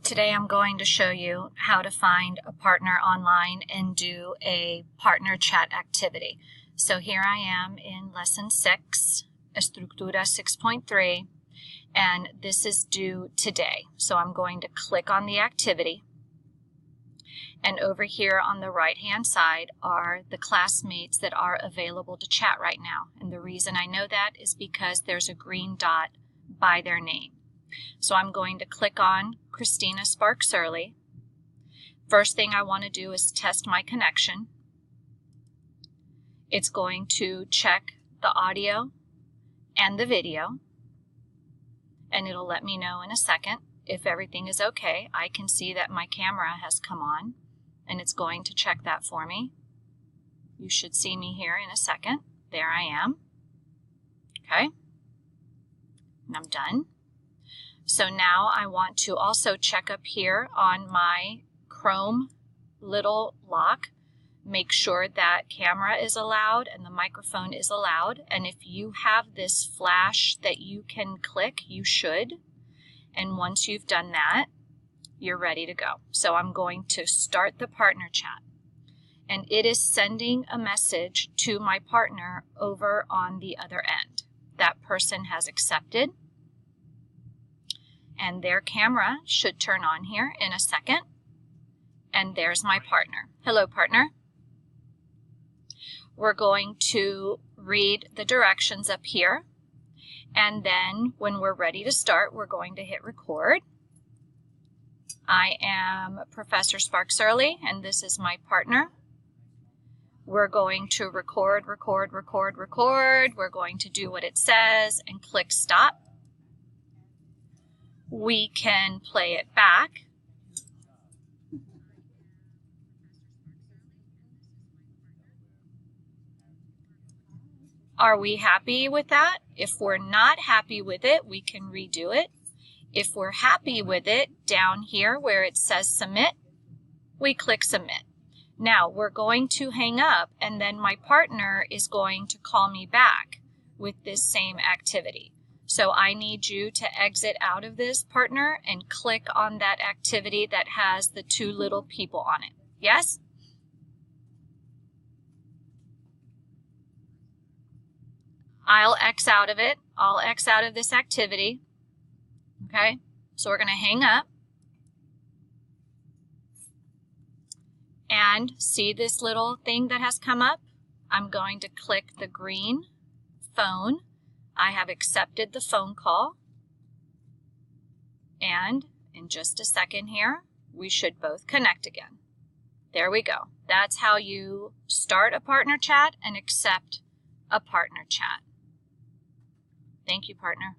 Today I'm going to show you how to find a partner online and do a partner chat activity. So here I am in lesson 6, Estructura 6.3, and this is due today. So I'm going to click on the activity, and over here on the right hand side are the classmates that are available to chat right now. And the reason I know that is because there's a green dot by their name. So I'm going to click on Christina Sparks Early. First thing I want to do is test my connection. It's going to check the audio and the video, and it'll let me know in a second if everything is okay. I can see that my camera has come on, and it's going to check that for me. You should see me here in a second. There I am. Okay, and I'm done. So now I want to also check up here on my Chrome little lock, make sure that camera is allowed and the microphone is allowed. And if you have this flash that you can click, you should. And once you've done that, you're ready to go. So I'm going to start the partner chat. And it is sending a message to my partner over on the other end. That person has accepted. And their camera should turn on here in a second. And there's my partner. Hello, partner. We're going to read the directions up here. And then when we're ready to start, we're going to hit record. I am Professor Sparks Early, and this is my partner. We're going to record. We're going to do what it says and click stop. We can play it back. Are we happy with that? If we're not happy with it, we can redo it. If we're happy with it, down here where it says submit, we click submit. Now we're going to hang up, and then my partner is going to call me back with this same activity. So I need you to exit out of this, partner, and click on that activity that has the two little people on it. Yes? I'll X out of it. I'll X out of this activity. Okay? So we're going to hang up. And see this little thing that has come up? I'm going to click the green phone. I have accepted the phone call, and in just a second here, we should both connect again. There we go. That's how you start a partner chat and accept a partner chat. Thank you, partner.